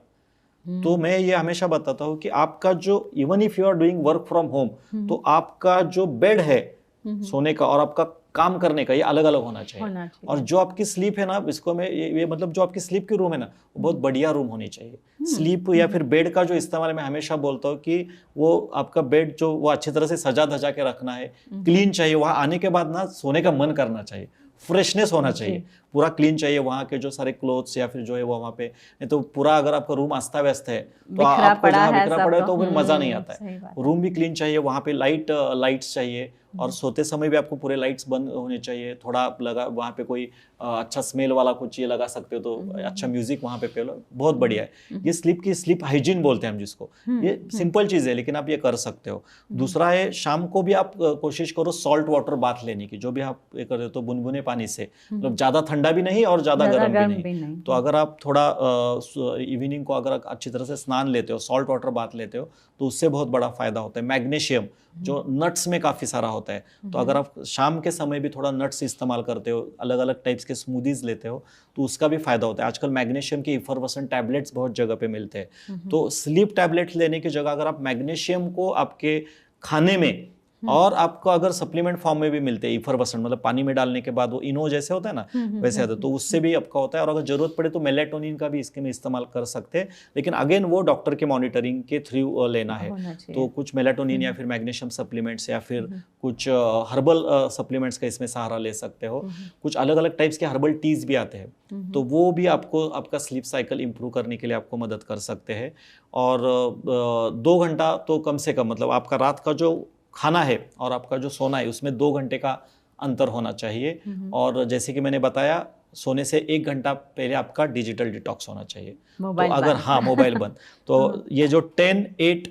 तो मैं ये हमेशा बताता हूँ कि आपका जो, even if you are doing work from home, तो आपका जो बेड है सोने का और आपका काम करने का ये अलग अलग होना चाहिए। और जो आपकी स्लीप है ना, इसको मैं ये मतलब जो आपकी स्लीप की रूम है ना वो बहुत बढ़िया रूम होनी चाहिए। स्लीप या फिर बेड का जो इस्तेमाल मैं हमेशा बोलता हूँ कि वो आपका बेड जो वो अच्छी तरह से सजा धजा के रखना है, क्लीन चाहिए। वहां आने के बाद ना सोने का मन करना चाहिए, फ्रेशनेस होना चाहिए, पूरा क्लीन चाहिए। वहाँ के जो सारे क्लोथ्स या फिर जो है वो वहाँ पे, नहीं तो पूरा अगर आपका रूम अस्ता व्यस्त है तो आपको जहाँ बिखरा पड़ा है तो फिर मजा नहीं आता है। रूम भी क्लीन चाहिए, वहाँ पे लाइट्स चाहिए, और सोते समय भी आपको पूरे लाइट्स बंद होने चाहिए। थोड़ा लगा वहाँ पे कोई अच्छा स्मेल वाला कुछ ये लगा सकते हो, तो अच्छा म्यूजिक वहाँ पे पेलो, बहुत बढ़िया है। ये स्लीप हाइजीन बोलते हैं हम जिसको, ये सिंपल चीज है लेकिन आप ये कर सकते हो। दूसरा है, शाम को भी आप कोशिश करो सॉल्ट वाटर बाथ लेने की, जो भी आप ये कर रहे हो बुनबुने पानी से, मतलब ज्यादा ठंडा भी नहीं और ज्यादा गर्म भी नहीं। तो अगर आप थोड़ा इवनिंग को अगर अच्छी तरह से स्नान लेते हो, सॉल्ट वाटर बाथ लेते हो, तो उससे बहुत बड़ा फायदा होता है। मैग्नीशियम जो नट्स में काफी सारा होता है, तो अगर आप शाम के समय भी थोड़ा नट्स इस्तेमाल करते हो, अलग अलग टाइप्स के स्मूदीज लेते हो, तो उसका भी फायदा होता है। आजकल मैग्नीशियम के इफरवेसेंट टैबलेट्स बहुत जगह पे मिलते हैं, तो स्लीप टैबलेट्स लेने की जगह अगर आप मैग्नीशियम को आपके खाने में, और आपको अगर सप्लीमेंट फॉर्म में भी मिलते हैं इफरवेसेंट, मतलब पानी में डालने के बाद वो इनो जैसे होता है ना वैसे आता है, तो उससे भी आपका होता है। और अगर जरूरत पड़े तो मेलेटोनिन का भी इसके में इस्तेमाल कर सकते हैं, लेकिन अगेन वो डॉक्टर के मॉनिटरिंग के थ्रू लेना है। तो कुछ मेलेटोनिन या फिर मैग्नीशियम सप्लीमेंट्स या फिर कुछ हर्बल सप्लीमेंट्स का इसमें सहारा ले सकते हो। कुछ अलग अलग टाइप्स के हर्बल टीज भी आते हैं, तो वो भी आपको आपका स्लीप साइकिल इंप्रूव करने के लिए आपको मदद कर सकते हैं। और 2 घंटा तो कम से कम, मतलब आपका रात का जो खाना है और आपका जो सोना है उसमें 2 घंटे का अंतर होना चाहिए। और जैसे कि मैंने बताया, सोने से 1 घंटा पहले आपका डिजिटल डिटॉक्स होना चाहिए। तो अगर मोबाइल बंद तो ये जो 10, 8,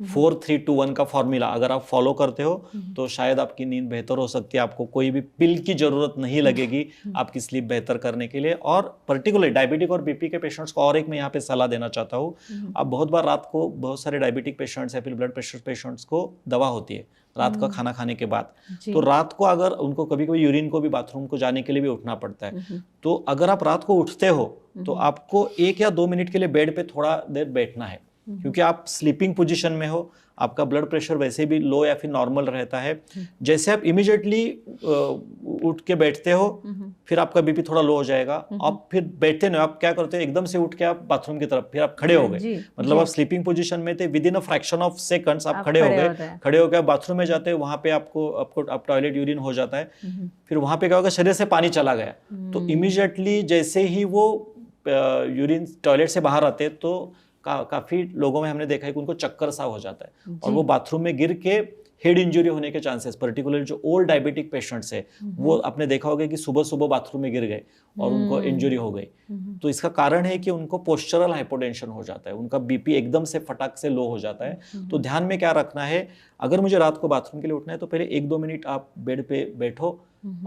4-3-2-1 का फॉर्मूला अगर आप फॉलो करते हो तो शायद आपकी नींद बेहतर हो सकती है, आपको कोई भी पिल की जरूरत नहीं लगेगी आपकी स्लीप बेहतर करने के लिए। और पर्टिकुलर डायबिटिक और बीपी के पेशेंट्स को और एक मैं यहाँ पे सलाह देना चाहता हूँ, आप बहुत बार रात को बहुत सारे डायबिटिक पेशेंट्स या फिर ब्लड प्रेशर पेशेंट्स को दवा होती है रात का खाना खाने के बाद, तो रात को अगर उनको कभी कभी यूरिन को भी बाथरूम को जाने के लिए भी उठना पड़ता है, तो अगर आप रात को उठते हो तो आपको 1 या 2 मिनट के लिए बेड पे थोड़ा देर बैठना है, क्योंकि आप स्लीपिंग पोजीशन में हो, आपका ब्लड प्रेशर वैसे भी लो या फिर नॉर्मल रहता है। जैसे आप इमीडिएटली उठ के बैठते हो फिर आपका बीपी थोड़ा लो हो जाएगा, आप फिर बैठते नहीं, आप क्या करते हो एकदम से उठ के आप बाथरूम की तरफ, फिर आप खड़े हो गए, मतलब आप स्लीपिंग पोजीशन में थे, with in a fraction of seconds आप खड़े हो गए, खड़े होकर आप बाथरूम में जाते हो, वहां पे आपको टॉयलेट यूरिन हो जाता है, फिर वहां पे क्या होगा, शरीर से पानी चला गया, तो इमीडिएटली जैसे ही वो यूरिन टॉयलेट से बाहर आते हैं तो काफी लोगों में हमने देखा है कि उनको चक्कर सा हो जाता है और वो बाथरूम में गिर के हेड इंजरी होने के चांसेस, पर्टिकुलरली जो ओल्ड डायबिटिक पेशेंट्स है वो आपने देखा होगा कि सुबह सुबह बाथरूम में गिर गए और उनको इंजरी हो गई। तो इसका कारण है कि उनको पोस्चरल हाइपोटेंशन हो जाता है, उनका बीपी एकदम से फटाक से लो हो जाता है। तो ध्यान में क्या रखना है, अगर मुझे रात को बाथरूम के लिए उठना है तो पहले 1-2 मिनट आप बेड पे बैठो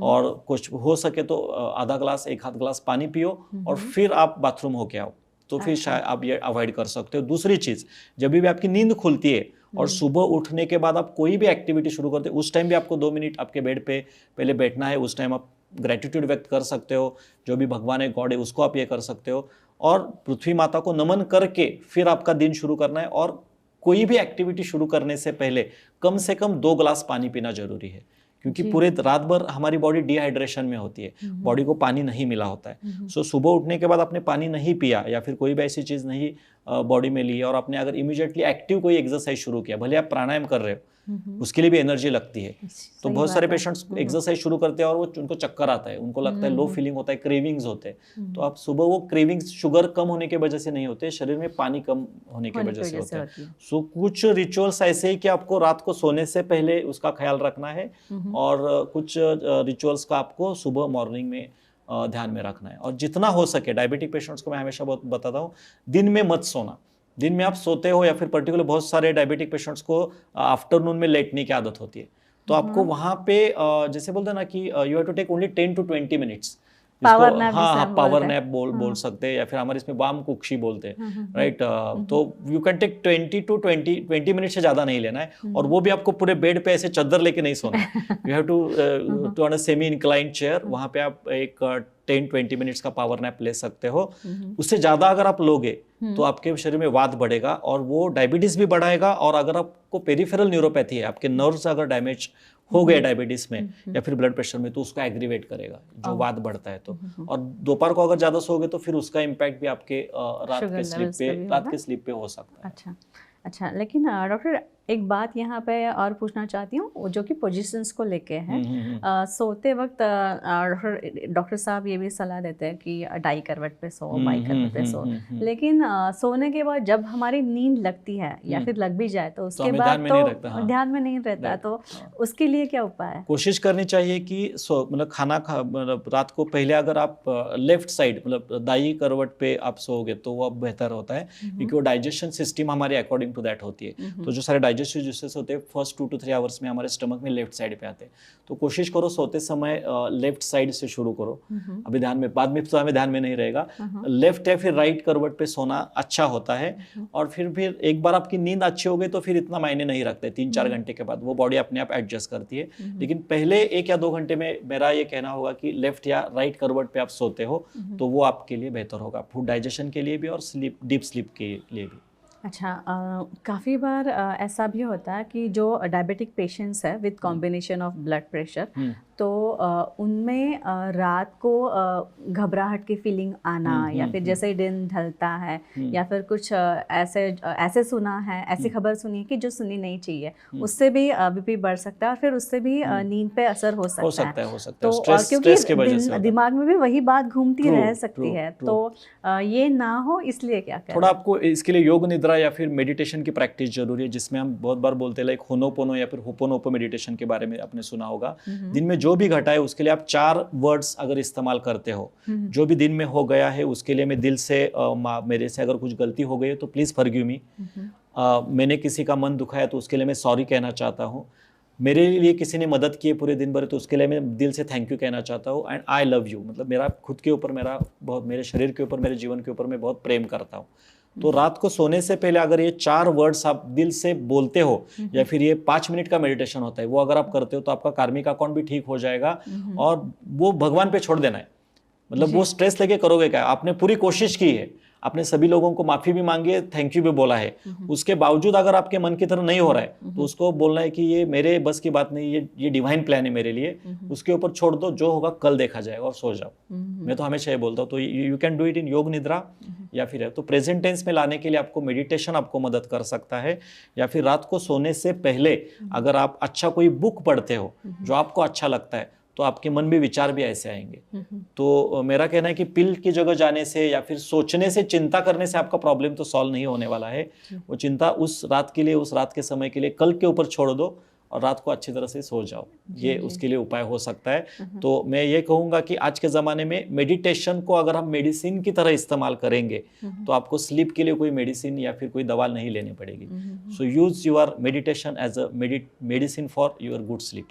और कुछ हो सके तो आधा ग्लास 1 ग्लास पानी पियो और फिर आप बाथरूम होके आओ, तो फिर शायद आप ये अवॉइड कर सकते हो। दूसरी चीज, जब भी आपकी नींद खुलती है और सुबह उठने के बाद आप कोई भी एक्टिविटी शुरू करते हो, उस टाइम भी आपको 2 मिनट आपके बेड पे पहले बैठना है। उस टाइम आप ग्रेटिट्यूड व्यक्त कर सकते हो, जो भी भगवान है, गॉड है, उसको आप ये कर सकते हो और पृथ्वी माता को नमन करके फिर आपका दिन शुरू करना है। और कोई भी एक्टिविटी शुरू करने से पहले कम से कम 2 ग्लास पानी पीना जरूरी है, क्योंकि पूरे रात भर हमारी बॉडी डिहाइड्रेशन में होती है, बॉडी को पानी नहीं मिला होता है। सो सुबह उठने के बाद आपने पानी नहीं पिया या फिर कोई भी ऐसी चीज नहीं बॉडी में ली और आपने अगर इमीडिएटली एक्टिव कोई एक्सरसाइज शुरू किया, भले आप प्राणायाम कर रहे हो, उसके लिए भी एनर्जी लगती है। तो बहुत सारे पेशेंट्स एक्सरसाइज शुरू करते हैं और वो उनको चक्कर आता है, उनको लगता है लो फीलिंग होता है, क्रेविंग्स होते हैं। तो आप सुबह वो क्रेविंग्स शुगर कम होने की वजह से नहीं होते, शरीर में पानी कम होने की वजह से होते हैं। सो कुछ रिचुअल्स ऐसे ही कि आपको रात को सोने से पहले उसका ख्याल रखना है और कुछ रिचुअल्स का आपको सुबह मॉर्निंग में ध्यान में रखना है। और जितना हो सके डायबिटिक पेशेंट्स को मैं हमेशा बहुत बताता हूँ, दिन में मत सोना। दिन में आप सोते हो या फिर पर्टिकुलर बहुत सारे डायबिटिक पेशेंट्स को आफ्टरनून में लेटने की आदत होती है, तो आपको वहाँ पे जैसे बोलते हैं ना कि you have to take only 10 to 20 minutes, power nap बोल सकते हैं या फिर हमारे इसमें वाम कुक्षी बोलते हैं, राइट। तो you can take 20 to 20 minute से ज्यादा नहीं लेना है और वो भी आपको पूरे बेड पे ऐसे चद्दर लेके नहीं सोना है। You have to on a semi inclined chair, वहां पे आप एक 10-20 मिनट्स का पावर नैप ले सकते हो। उससे ज्यादा अगर आप लोगे तो आपके शरीर में वात बढ़ेगा और वो डायबिटीज भी बढ़ाएगा। और अगर आपको पेरिफेरल न्यूरोपैथी है, आपके नर्व्स अगर डैमेज हो गए डायबिटीज में या फिर ब्लड प्रेशर में, तो उसको एग्रीवेट करेगा जो वात बढ़ता है। तो और दोपहर को अगर ज्यादा सोगे तो फिर उसका इम्पैक्ट भी आपके रात के स्लीप पे हो सकता है। अच्छा, लेकिन डॉक्टर एक बात यहाँ पे और पूछना चाहती हूँ, जो कि पोजीशंस को लेके है। सोते वक्त डॉक्टर साहब ये भी सलाह देते हैं कि डाई करवट पे सो, बाई करवट पे सो, लेकिन सोने के बाद जब हमारी नींद लगती है या फिर लग भी जाए तो उसके बाद तो ध्यान में नहीं रहता, तो उसके लिए क्या उपाय है? कोशिश करनी चाहिए कि मतलब मतलब रात को पहले अगर आप लेफ्ट साइड मतलब दाई करवट पे आप सोओगे तो वो बेहतर होता है, क्योंकि वो डाइजेशन सिस्टम हमारे अकॉर्डिंग टू दैट होती है। तो जो सारे डाइजेस्टिव जूसेस होते हैं फर्स्ट 2 to 3 आवर्स में हमारे स्टमक में लेफ्ट साइड पे आते हैं। तो कोशिश करो सोते समय लेफ्ट साइड से शुरू करो। अभी ध्यान में, बाद में तो हमें ध्यान में नहीं रहेगा, लेफ्ट या फिर राइट करवट पे सोना अच्छा होता है। और फिर एक बार आपकी नींद अच्छी हो गई तो फिर इतना मायने नहीं रखते, 3-4 घंटे के बाद वो बॉडी अपने आप एडजस्ट करती है। लेकिन पहले 1 या 2 घंटे में मेरा ये कहना होगा कि लेफ्ट या राइट करवट पे आप सोते हो तो वो आपके लिए बेहतर होगा, फूड डाइजेशन के लिए भी और स्लीप, डीप स्लीप के लिए भी। अच्छा, काफ़ी बार ऐसा भी होता है कि जो डायबिटिक पेशेंट्स है with combination of blood pressure, तो उनमें रात को घबराहट की फीलिंग आना या फिर जैसे ही दिन ढलता है या फिर कुछ ऐसे सुना है, ऐसी खबर सुनी है कि जो सुनी नहीं चाहिए, उससे भी बीपी बढ़ सकता है और फिर उससे भी नींद पे असर हो सकता है। तो क्योंकि दिमाग में भी वही बात घूमती रह सकती है, तो ये ना हो इसलिए क्या करें? थोड़ा आपको इसके लिए योग निद्रा या फिर मेडिटेशन की प्रैक्टिस जरूरी है, जिसमें हम बहुत बार बोलते हैं लाइक होनोपोनो या फिर होपोनोपो मेडिटेशन के बारे में आपने सुना होगा। दिन में जो भी घटा है उसके लिए आप 4 वर्ड्स अगर इस्तेमाल करते हो, जो भी दिन में हो गया है उसके लिए मैं दिल से मेरे से अगर कुछ गलती हो गई है तो प्लीज फॉरगिव मी, मैंने किसी का मन दुखाया तो उसके लिए मैं सॉरी कहना चाहता हूँ, मेरे लिए किसी ने मदद की है पूरे दिन भर तो उसके लिए मैं दिल से थैंक यू कहना चाहता हूँ, एंड आई लव यू, मतलब मेरा खुद के ऊपर, मेरा बहुत, मेरे शरीर के ऊपर, मेरे जीवन के ऊपर मैं बहुत प्रेम करता हूँ। तो रात को सोने से पहले अगर ये 4 वर्ड्स आप दिल से बोलते हो, या फिर ये 5 मिनट का मेडिटेशन होता है, वो अगर आप करते हो तो आपका कार्मिक अकाउंट भी ठीक हो जाएगा, और वो भगवान पे छोड़ देना है। मतलब वो स्ट्रेस लेके करोगे क्या, आपने पूरी कोशिश की है, आपने सभी लोगों को माफी भी मांगी है, थैंक यू भी बोला है, उसके बावजूद अगर आपके मन की तरह नहीं हो रहा है तो उसको बोलना है कि ये मेरे बस की बात नहीं, ये डिवाइन प्लान है मेरे लिए, उसके ऊपर छोड़ दो, जो होगा कल देखा जाएगा, और सो जाओ। मैं तो हमेशा ये बोलता हूँ। तो you can do it in योग निद्रा, या फिर है तो प्रेजेंट टेंस में लाने के लिए आपको मेडिटेशन आपको मदद कर सकता है, या फिर रात को सोने से पहले अगर आप अच्छा कोई बुक पढ़ते हो जो आपको अच्छा लगता है तो आपके मन में विचार भी ऐसे आएंगे। तो मेरा कहना है कि पिल की जगह जाने से या फिर सोचने से, चिंता करने से आपका प्रॉब्लम तो सॉल्व नहीं होने वाला है। वो चिंता उस रात के लिए, उस रात के समय के लिए कल के ऊपर छोड़ दो और रात को अच्छी तरह से सो जाओ, ये उसके लिए उपाय हो सकता है। तो मैं ये कहूँगा कि आज के ज़माने में मेडिटेशन को अगर हम मेडिसिन की तरह इस्तेमाल करेंगे तो आपको स्लीप के लिए कोई मेडिसिन या फिर कोई दवा नहीं लेनी पड़ेगी। So use your meditation as a medicine for your good sleep.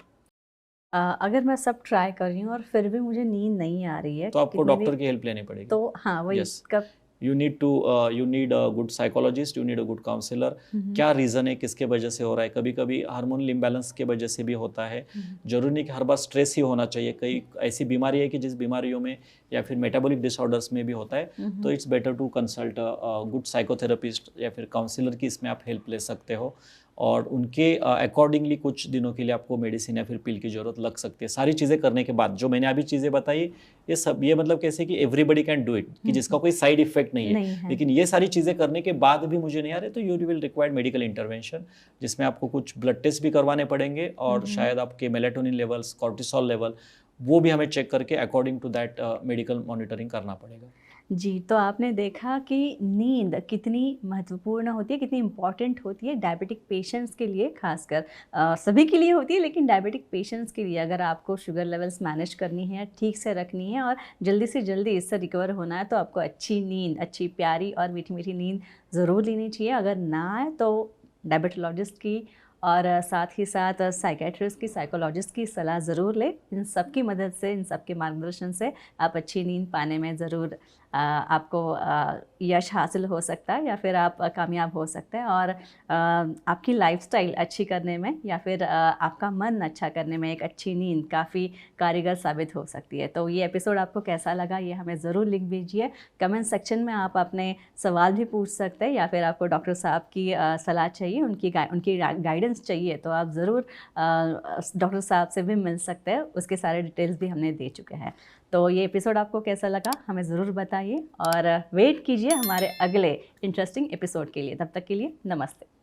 अगर मैं सब ट्राई कर रही हूँ और फिर भी मुझे नींद नहीं आ रही है तो आपको कितनी डॉक्टर भी, की हेल्प लेनी पड़ेगी। तो हाँ वही Yes. कब you need a good psychologist, you need a good counsellor. क्या रीज़न है, किसके वजह से हो रहा है? कभी कभी हार्मोनल इम्बैलेंस के वजह से भी होता है। जरूरी नहीं कि हर बार स्ट्रेस ही होना चाहिए, कई ऐसी बीमारी है कि जिस बीमारियों में या फिर मेटाबॉलिक डिसऑर्डर्स में भी होता है, तो it's better to consult good psychotherapist या फिर काउंसलर की इसमें आप हेल्प ले सकते हो, और उनके अकॉर्डिंगली कुछ दिनों के लिए आपको मेडिसिन या फिर पिल की ज़रूरत लग सकती है। सारी चीज़ें करने के बाद जो मैंने अभी चीज़ें बताई, ये सब, ये मतलब कैसे कि एवरीबडी कैन डू इट, कि जिसका कोई साइड इफेक्ट नहीं है, लेकिन ये सारी चीज़ें करने के बाद भी मुझे नहीं आ रहे तो you will required medical intervention, जिसमें आपको कुछ ब्लड टेस्ट भी करवाने पड़ेंगे, और शायद आपके मेलेटोनिन लेवल्स, कॉर्टिसोल लेवल, वो भी हमें चेक करके according to that medical monitoring करना पड़ेगा। जी, तो आपने देखा कि नींद कितनी महत्वपूर्ण होती है, कितनी इम्पॉर्टेंट होती है डायबिटिक पेशेंट्स के लिए, खासकर सभी के लिए होती है, लेकिन डायबिटिक पेशेंट्स के लिए अगर आपको शुगर लेवल्स मैनेज करनी है, ठीक से रखनी है और जल्दी से जल्दी इससे रिकवर होना है, तो आपको अच्छी नींद, अच्छी प्यारी और मीठी मीठी नींद ज़रूर लेनी चाहिए। अगर ना आए तो डायबिटोलॉजिस्ट की और साथ ही साथ साइकेट्रिस्ट की, साइकोलॉजिस्ट की सलाह ज़रूर लें। इन सब की मदद से, इन सब के मार्गदर्शन से आप अच्छी नींद पाने में ज़रूर आपको यश हासिल हो सकता है, या फिर आप कामयाब हो सकते हैं, और आपकी लाइफस्टाइल अच्छी करने में या फिर आपका मन अच्छा करने में एक अच्छी नींद काफ़ी कारगर साबित हो सकती है। तो ये एपिसोड आपको कैसा लगा, ये हमें ज़रूर लिख दीजिए। कमेंट सेक्शन में आप अपने सवाल भी पूछ सकते हैं, या फिर आपको डॉक्टर साहब की सलाह चाहिए, उनकी गाइडेंस चाहिए, तो आप ज़रूर डॉक्टर साहब से भी मिल सकते हैं। उसके सारे डिटेल्स भी हमने दे चुके हैं। तो ये एपिसोड आपको कैसा लगा हमें ज़रूर बताइए, और वेट कीजिए हमारे अगले इंटरेस्टिंग एपिसोड के लिए। तब तक के लिए नमस्ते।